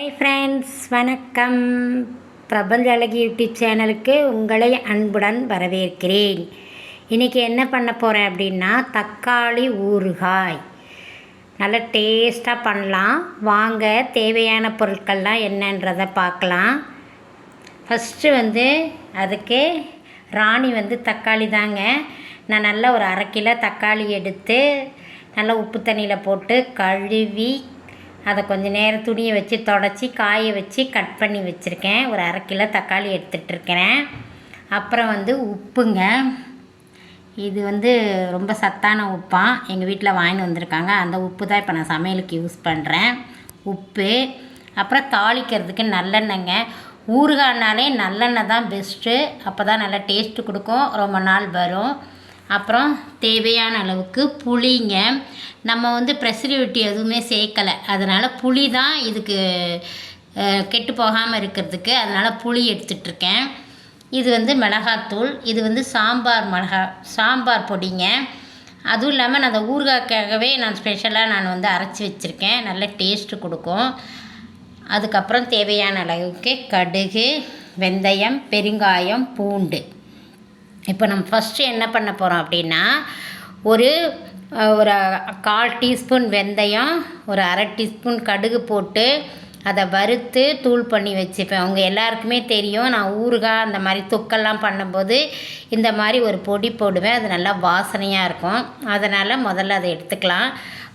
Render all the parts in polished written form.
Hi friends, வணக்கம். பிரபஞ்ச அழகி யூடியூப் சேனலுக்கு உங்களை அன்புடன் வரவேற்கிறேன். இன்றைக்கி என்ன பண்ண போகிறேன் அப்படின்னா, தக்காளி ஊறுகாய் நல்லா டேஸ்ட்டாக பண்ணலாம். வாங்க, தேவையான பொருட்கள்லாம் என்னன்றதை பார்க்கலாம். ஃபஸ்ட்டு அதுக்கு ராணி தக்காளி தாங்க. நான் நல்லா ஒரு 1/2 கிலோ தக்காளி எடுத்து நல்லா உப்பு தண்ணியில் போட்டு கழுவி அதை கொஞ்சம் நேரம் துணியை வச்சு தொடச்சி காய வச்சு கட் பண்ணி வச்சுருக்கேன். ஒரு 1/2 கிலோ தக்காளி எடுத்துகிட்ருக்கிறேன். அப்புறம் உப்புங்க. இது ரொம்ப சத்தான உப்பாக எங்கள் வீட்டில் வாங்கிட்டு வந்திருக்காங்க. அந்த உப்பு தான் இப்போ நான் சமையலுக்கு யூஸ் பண்ணுறேன். உப்பு, அப்புறம் தாளிக்கிறதுக்கு நல்லெண்ணெய்ங்க. ஊறுகாய்னாலே நல்லெண்ணெய் தான் பெஸ்ட்டு. அப்போ தான் நல்லா டேஸ்ட்டு கொடுக்கும், ரொம்ப நாள் வரும். அப்புறம் தேவையான அளவுக்கு புளிங்க. நம்ம ப்ரெசர்வேட்டிவ் எதுவுமே சேர்க்கலை, அதனால் புளி தான் இதுக்கு கெட்டு போகாமல் இருக்கிறதுக்கு. அதனால் புளி எடுத்துகிட்ருக்கேன். இது மிளகாத்தூள். இது சாம்பார் பொடிங்க. அதுவும் இல்லாமல் நான் அந்த ஊறுகாய்க்காகவே நான் ஸ்பெஷலாக நான் அரைச்சி வச்சுருக்கேன். நல்ல டேஸ்ட்டு கொடுக்கும். அதுக்கப்புறம் தேவையான அளவுக்கு கடுகு, வெந்தயம், பெருங்காயம், பூண்டு. இப்போ நம்ம ஃபஸ்ட்டு என்ன பண்ண போகிறோம் அப்படின்னா, ஒரு 1/4 டீஸ்பூன் வெந்தயம், ஒரு 1/2 டீஸ்பூன் கடுகு போட்டு அதை வறுத்து தூள் பண்ணி வச்சுப்பேன். அவங்க எல்லாருக்குமே தெரியும், நான் ஊறுகாய் அந்த மாதிரி தொக்கெல்லாம் பண்ணும்போது இந்த மாதிரி ஒரு பொடி போடுவேன். அது நல்லா வாசனையாக இருக்கும். அதனால் முதல்ல அதை எடுத்துக்கலாம்.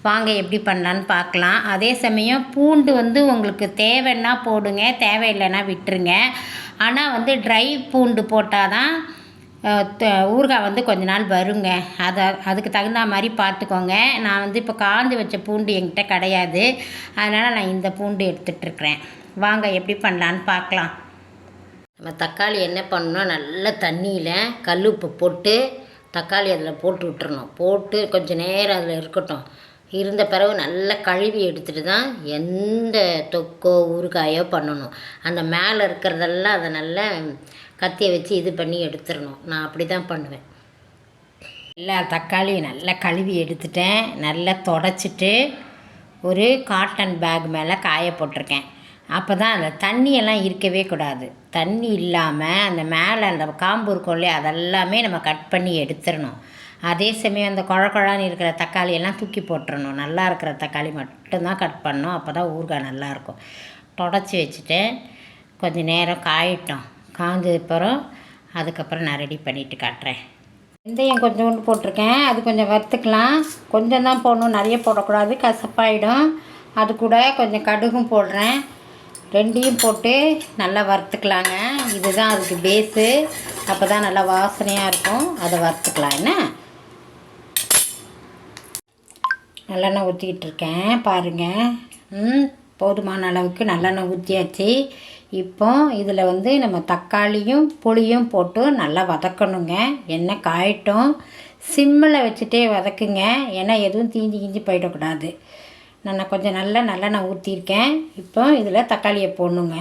வாங்க எப்படி பண்ணலான்னு பார்க்கலாம். அதே சமயம் பூண்டு உங்களுக்கு தேவைன்னா போடுங்க, தேவையில்லைன்னா விட்டுருங்க. ஆனால் ட்ரை பூண்டு போட்டால் தான் ஊறுகாய் கொஞ்ச நாள் வருங்க. அதுக்கு தகுந்த மாதிரி பார்த்துக்கோங்க. நான் இப்போ காய்ஞ்சி வச்ச பூண்டு என்கிட்ட கிடையாது, அதனால் நான் இந்த பூண்டு எடுத்துகிட்ருக்கிறேன். வாங்க எப்படி பண்ணலான்னு பார்க்கலாம். நம்ம தக்காளி என்ன பண்ணணும், நல்ல தண்ணியில் கல் உப்பு போட்டு தக்காளி அதில் போட்டு விட்டுறணும். போட்டு கொஞ்சம் நேரம் அதில் இருக்கட்டும். இருந்த பிறகு நல்லா கழுவி எடுத்துகிட்டு தான் எந்த தொக்கோ ஊறுகாயோ பண்ணணும். அந்த மேலே இருக்கிறதெல்லாம் அதை நல்லா கத்தியை வச்சு இது பண்ணி எடுத்துடணும். நான் அப்படி தான் பண்ணுவேன். எல்லா தக்காளியும் நல்லா கழுவி எடுத்துட்டேன். நல்லா தொடச்சிட்டு ஒரு காட்டன் பேக் மேலே காய போட்டிருக்கேன். அப்போ தான் அந்த தண்ணியெல்லாம் இருக்கவே கூடாது. தண்ணி இல்லாமல் அந்த மேலே அந்த காம்பு இருக்கும் இல்லையா, அதெல்லாமே நம்ம கட் பண்ணி எடுத்துடணும். அதே சமயம் அந்த குழக்குழான்னு இருக்கிற தக்காளியெல்லாம் தூக்கி போட்டுறணும். நல்லா இருக்கிற தக்காளி மட்டும்தான் கட் பண்ணணும். அப்போ தான் ஊறுகாய் நல்லாயிருக்கும். தொடச்சி வச்சுட்டு கொஞ்சம் நேரம் காயிட்டோம். காஞ்சதுக்கப்புறம் அதுக்கப்புறம் நான் ரெடி பண்ணிவிட்டு காட்டுறேன். வெந்தயம் கொஞ்சோண்டு போட்டிருக்கேன். அது கொஞ்சம் வறுத்துக்கலாம். கொஞ்சம் தான் போடணும், நிறைய போடக்கூடாது, கசப்பாயிடும். அது கூட கொஞ்சம் கடுகும் போடுறேன். ரெண்டையும் போட்டு நல்லா வறுத்துக்கலாங்க. இதுதான் அதுக்கு பேஸு. அப்போ தான் நல்லா வாசனையாக இருக்கும். அதை வறுத்துக்கலாம். என்ன நல்லெண்ணெய் ஊற்றிக்கிட்டு இருக்கேன் பாருங்கள். போதுமான அளவுக்கு நல்லெண்ணெய் ஊற்றியாச்சு. இப்போ இதில் நம்ம தக்காளியும் புளியும் போட்டு நல்லா வதக்கணுங்க. எண்ணெய் காயட்டும். சிம்மில் வச்சுட்டே வதக்குங்க, ஏன்னா எதுவும் தீஞ்சி போயிடக்கூடாது. நான் கொஞ்சம் நல்லெண்ணெய் ஊற்றிருக்கேன். இப்போ இதில் தக்காளியை போடணுங்க.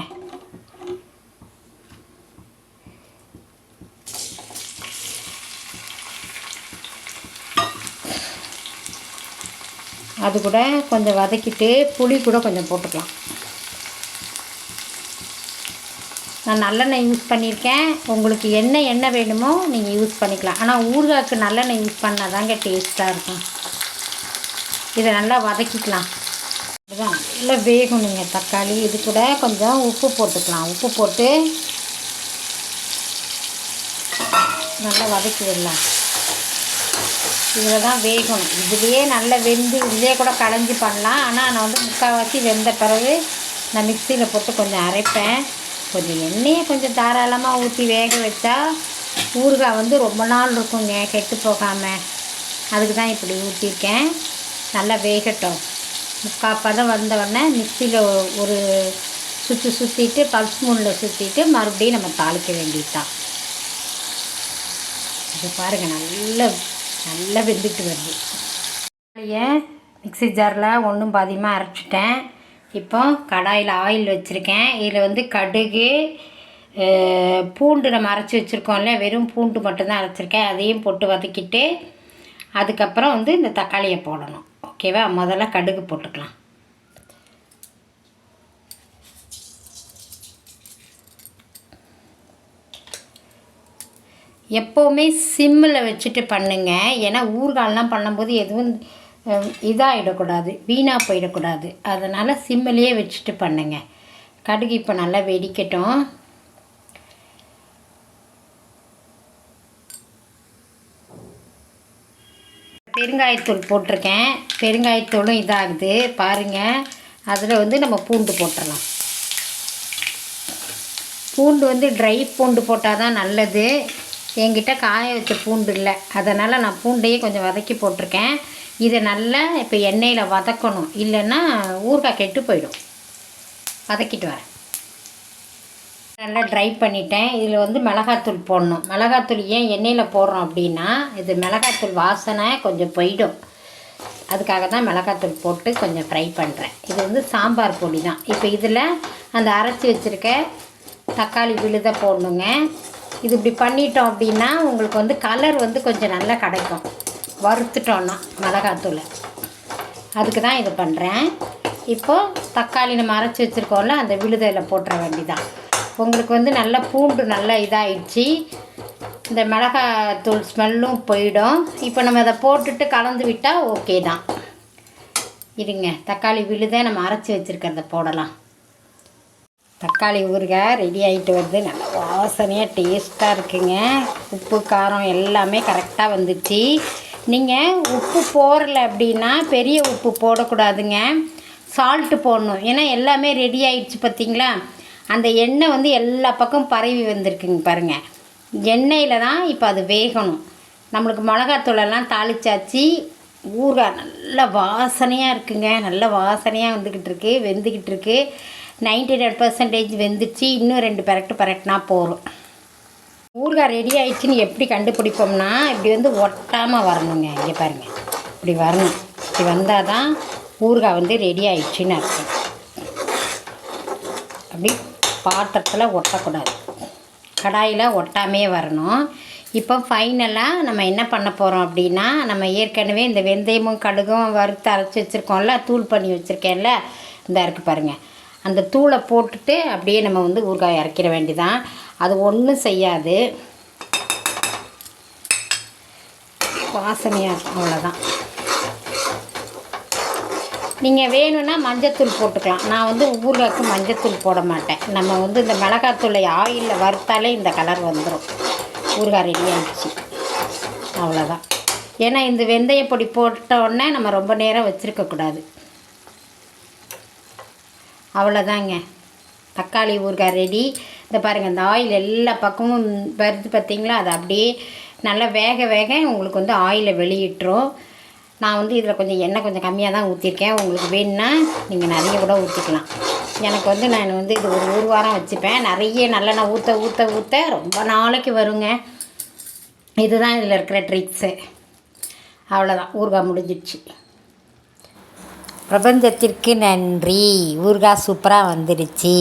அது கூட கொஞ்சம் வதக்கிட்டு புளி கூட கொஞ்சம் போட்டுக்கலாம். நான் நல்லெண்ணெய் யூஸ் பண்ணியிருக்கேன். உங்களுக்கு என்ன வேணுமோ நீங்கள் யூஸ் பண்ணிக்கலாம். ஆனால் ஊறுகாய்க்கு நல்லெண்ணெய் யூஸ் பண்ணால் தாங்க டேஸ்ட்டாக இருக்கும். இதை நல்லா வதக்கிக்கலாம். இதுதான் நல்லா வேகணுங்க தக்காளி. இது கூட கொஞ்சம் உப்பு போட்டுக்கலாம். உப்பு போட்டு நல்லா வதக்கி விடலாம். இதில் தான் வேகணும். இதுலேயே நல்லா வெந்து இதுலேயே கூட களைஞ்சி பண்ணலாம். ஆனால் நான் முக்கால்வாசி வெந்த பிறகு நான் மிக்சியில் போட்டு கொஞ்சம் அரைப்பேன். கொஞ்சம் எண்ணெயை கொஞ்சம் தாராளமாக ஊற்றி வேக வச்சா ஊறுகாய் ரொம்ப நாள் இருக்குங்க, கெட்டு போகாமல். அதுக்கு தான் இப்படி ஊற்றிருக்கேன். நல்லா வேகட்டும். முக்கால் பதம் வந்தவுடனே மிக்சியில் ஒரு சுற்றிட்டு பல்ஸ் மூணில் சுற்றிட்டு மறுபடியும் நம்ம தாளிக்க வேண்டியது தான். இது பாருங்கள், நல்லா வெந்துட்டு வருது. மிக்சி ஜாரில் ஒன்றும் பாதியமாக அரைச்சிட்டேன். இப்போ கடாயில் ஆயில் வச்சுருக்கேன். இதில் கடுகு, பூண்டு நம்ம அரைச்சி வச்சுருக்கோம்ல, வெறும் பூண்டு மட்டும்தான் அரைச்சிருக்கேன். அதையும் போட்டு வதக்கிட்டு அதுக்கப்புறம் இந்த தக்காளியை போடணும். ஓகேவா? முதல்ல கடுகு போட்டுக்கலாம். எப்போவுமே சிம்மில் வச்சுட்டு பண்ணுங்க. ஏன்னா ஊறுகாயெலாம் பண்ணும்போது எதுவும் இதாகிடக்கூடாது, வீணாக போயிடக்கூடாது. அதனால் சிம்மிலேயே வச்சுட்டு பண்ணுங்க. கடுகு இப்போ நல்லா வெடிக்கட்டும். பெருங்காயத்தூள் போட்டிருக்கேன். பெருங்காயத்தூளும் இதாகுது பாருங்கள். அதில் நம்ம பூண்டு போட்டுடலாம். பூண்டு ட்ரை பூண்டு போட்டால் தான் நல்லது. என்கிட்ட காய வச்ச பூண்டு இல்லை, அதனால் நான் பூண்டையே கொஞ்சம் வதக்கி போட்டிருக்கேன். இதை நல்லா இப்போ எண்ணெயில் வதக்கணும், இல்லைன்னா ஊறுகாய் கெட்டு போயிடும். வதக்கிட்டு வரேன். நல்லா ட்ரை பண்ணிட்டேன். இதில் மிளகாத்தூள் போடணும். மிளகாத்தூள் ஏன் எண்ணெயில் போடுறோம் அப்படின்னா, இது மிளகாத்தூள் வாசனை கொஞ்சம் போயிடும். அதுக்காக தான் மிளகாத்தூள் போட்டு கொஞ்சம் ஃப்ரை பண்ணுறேன். இது சாம்பார் பொடி தான். இப்போ இதில் அந்த அரைச்சி வச்சுருக்க தக்காளி விழுத போடணுங்க. இது இப்படி பண்ணிட்டோம் அப்படின்னா உங்களுக்கு கலர் கொஞ்சம் நல்லா கிடைக்கும், வறுத்துட்டோன்னா மிளகாத்தூளை. அதுக்கு தான் இது பண்ணுறேன். இப்போது தக்காளி நம்ம அரைச்சி வச்சுருக்கோம்ல, அந்த விழுதையில் போட்டுற வேண்டிதான். உங்களுக்கு நல்லா பூண்டு நல்லா இதாகிடுச்சு. இந்த மிளகாத்தூள் ஸ்மெல்லும் போயிடும். இப்போ நம்ம அதை போட்டுட்டு கலந்து விட்டால் ஓகே தான். இருங்க, தக்காளி விழுதை நம்ம அரைச்சி வச்சுருக்கிறத போடலாம். தக்காளி ஊறுகாய் ரெடி ஆகிட்டு வருது. நல்லா வாசனையாக டேஸ்ட்டாக இருக்குங்க. உப்பு காரம் எல்லாமே கரெக்டாக வந்துடுச்சு. நீங்கள் உப்பு போடலை அப்படின்னா பெரிய உப்பு போடக்கூடாதுங்க, சால்ட்டு போடணும். ஏன்னா எல்லாமே ரெடி ஆகிடுச்சு பார்த்திங்களா. அந்த எண்ணெய் எல்லா பக்கம் பரவி வந்திருக்குங்க பாருங்கள். எண்ணெயில் தான் இப்போ அது வேகணும். நம்மளுக்கு மிளகாத்தூளெல்லாம் தாளிச்சாச்சு. ஊறுகாய் நல்ல வாசனையாக இருக்குங்க. நல்ல வாசனையாக வெந்துக்கிட்டு இருக்கு. 99% வெந்துச்சு. இன்னும் 2 பரட்டினா போதும். ஊறுகாய் ரெடி ஆகிடுச்சின்னு எப்படி கண்டுபிடிப்போம்னா, இப்படி ஒட்டாமல் வரணுங்க. இங்கே பாருங்கள், இப்படி வரணும். இப்படி வந்தால் தான் ஊறுகாய் ரெடி ஆகிடுச்சின்னு அர்த்தம். அப்படி பாத்திரத்தில் ஒட்டக்கூடாது, கடாயில் ஒட்டாமே வரணும். இப்போ ஃபைனலாக நம்ம என்ன பண்ண போகிறோம் அப்படின்னா, நம்ம ஏற்கனவே இந்த வெந்தயமும் கடுகும் வறுத்து அரைச்சி வச்சுருக்கோம்ல, தூள் பண்ணி வச்சுருக்கேன்ல, இந்த இருக்குது பாருங்கள். அந்த தூளை போட்டுட்டு அப்படியே நம்ம ஊறுகாய் இறக்கிற வேண்டிதான். அது ஒன்றும் செய்யாது, வாசனையாக இருக்கும், அவ்வளோதான். நீங்கள் வேணும்னா மஞ்சத்தூள் போட்டுக்கலாம். நான் ஊறுகாய்க்கு மஞ்சத்தூள் போட மாட்டேன். நம்ம இந்த மிளகாத்தூளை ஆயிலில் வறுத்தாலே இந்த கலர் வந்துடும். ஊறுகாய் ரெடி ஆகிடுச்சு, அவ்வளோதான். ஏன்னா இந்த வெந்தய பொடி போட்ட உடனே நம்ம ரொம்ப நேரம் வச்சுருக்கக்கூடாது. அவ்வளோதாங்க, தக்காளி ஊறுகாய் ரெடி. இந்த பாருங்கள், இந்த ஆயில் எல்லா பக்கமும் வருது பார்த்திங்களா. அது அப்படியே நல்லா வேக உங்களுக்கு ஆயிலை வெளியிட்டுரும். நான் இதில் கொஞ்சம் எண்ணெய் கொஞ்சம் கம்மியாக தான் ஊற்றிருக்கேன். உங்களுக்கு வேணுன்னா நீங்கள் நிறைய கூட ஊற்றிக்கலாம். எனக்கு நான் இது ஒரு வாரம் வச்சுப்பேன். நிறைய நல்லெண்ணெய் ஊற்ற ரொம்ப நாளைக்கு வருங்க. இதுதான் இதில் இருக்கிற ட்ரிக்ஸு. அவ்வளோதான், ஊறுகாய் முடிஞ்சிடுச்சு. பிரபஞ்சத்திற்கு நன்றி. ஊறுகாய் சூப்பராக வந்துடுச்சு.